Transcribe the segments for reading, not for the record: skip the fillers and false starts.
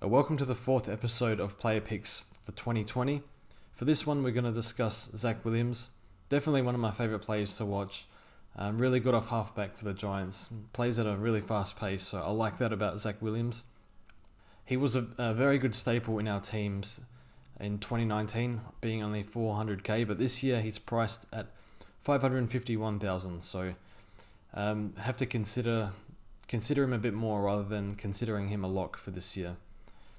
Welcome to the fourth episode of Player Picks for 2020. For this one, we're going to discuss Zach Williams. Definitely one of my favourite players to watch. Really good off halfback for the Giants. Plays at a really fast pace, so I like that about Zach Williams. He was a very good staple in our teams in 2019, being only 400k, but this year he's priced at 551,000. So have to consider him a bit more rather than considering him a lock for this year.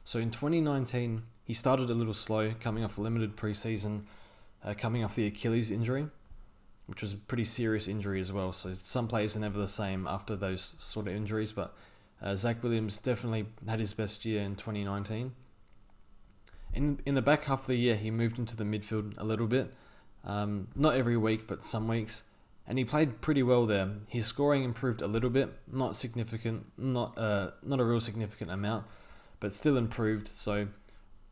So in 2019, he started a little slow, coming off a limited preseason, coming off the Achilles injury, which was a pretty serious injury as well. So some players are never the same after those sort of injuries, but Zach Williams definitely had his best year in 2019. In the back half of the year, he moved into the midfield a little bit, not every week, but some weeks, and he played pretty well there. His scoring improved a little bit, not significant, not a real significant amount, but still improved. So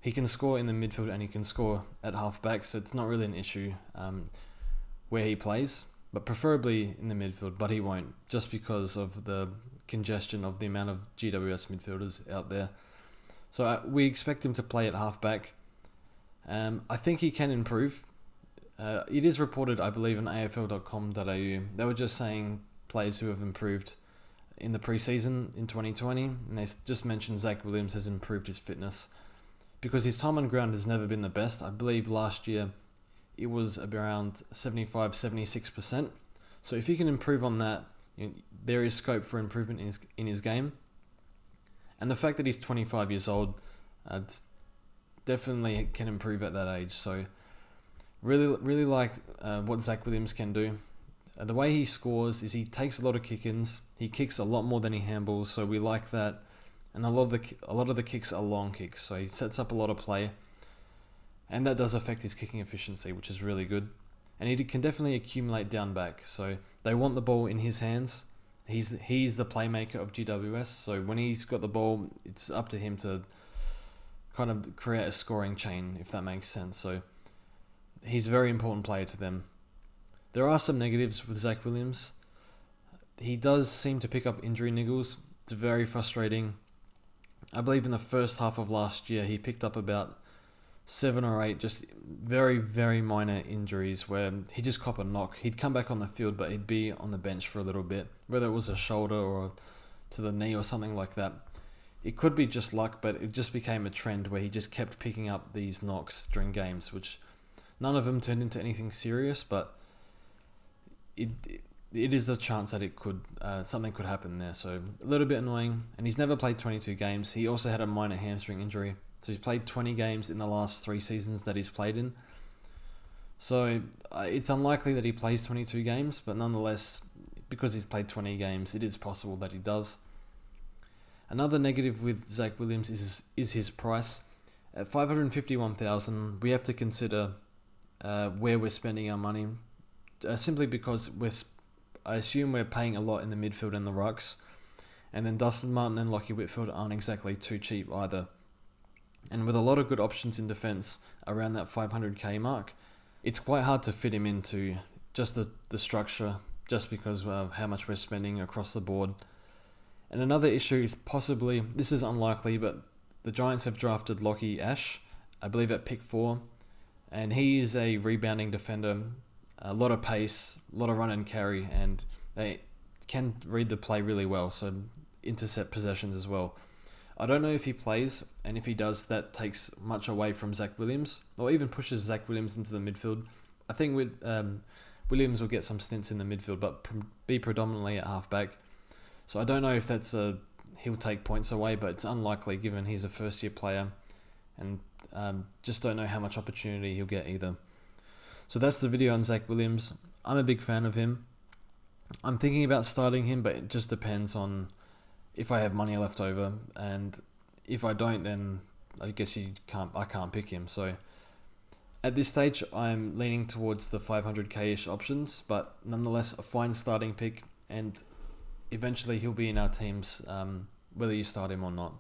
he can score in the midfield and he can score at halfback, so it's not really an issue where he plays, but preferably in the midfield, but he won't, just because of the congestion of the amount of GWS midfielders out there. So we expect him to play at halfback. I think he can improve. It is reported, I believe, on AFL.com.au. They were just saying players who have improved in the preseason in 2020, and they just mentioned Zach Williams has improved his fitness because his time on ground has never been the best. I believe last year it was around 75-76%. So if he can improve on that, there is scope for improvement in his game. And the fact that he's 25 years old definitely can improve at that age. So really like what Zach Williams can do. The way he scores is he takes a lot of kick-ins. He kicks a lot more than he handballs, so we like that. And a lot of the kicks are long kicks, so he sets up a lot of play, and that does affect his kicking efficiency, which is really good. And he can definitely accumulate down back, so they want the ball in his hands. He's the playmaker of GWS, so when he's got the ball, it's up to him to kind of create a scoring chain, if that makes sense. So he's a very important player to them. There are some negatives with Zach Williams. He does seem to pick up injury niggles. It's very frustrating. I believe in the first half of last year, he picked up about 7 or 8 just very, very minor injuries where he just cop a knock. He'd come back on the field, but he'd be on the bench for a little bit, whether it was a shoulder or to the knee or something like that. It could be just luck, but it just became a trend where he just kept picking up these knocks during games, which none of them turned into anything serious, but it is a chance that it could something could happen there. So a little bit annoying, and he's never played 22 games. He also had a minor hamstring injury, so he's played 20 games in the last 3 seasons that he's played in. So it's unlikely that he plays 22 games, but nonetheless, because he's played 20 games, it is possible that he does. Another negative with Zach Williams is his price. At 551,000, we have to consider where we're spending our money. Simply because I assume we're paying a lot in the midfield and the rucks, and then Dustin Martin and Lachie Whitfield aren't exactly too cheap either. And with a lot of good options in defence around that 500k mark, it's quite hard to fit him into just the structure, just because of how much we're spending across the board. And another issue is possibly, this is unlikely, but the Giants have drafted Lachie Ash, I believe at pick 4, and he is a rebounding defender. A lot of pace, a lot of run and carry, and they can read the play really well, so intercept possessions as well. I don't know if he plays, and if he does, that takes much away from Zach Williams, or even pushes Zach Williams into the midfield. I think Williams will get some stints in the midfield, but be predominantly at halfback. So I don't know if he'll take points away, but it's unlikely given he's a first-year player, and just don't know how much opportunity he'll get either. So that's the video on Zach Williams. I'm a big fan of him. I'm thinking about starting him, but it just depends on if I have money left over, and if I don't, then I guess I can't pick him. So at this stage, I'm leaning towards the 500k-ish options, but nonetheless a fine starting pick, and eventually he'll be in our teams, whether you start him or not.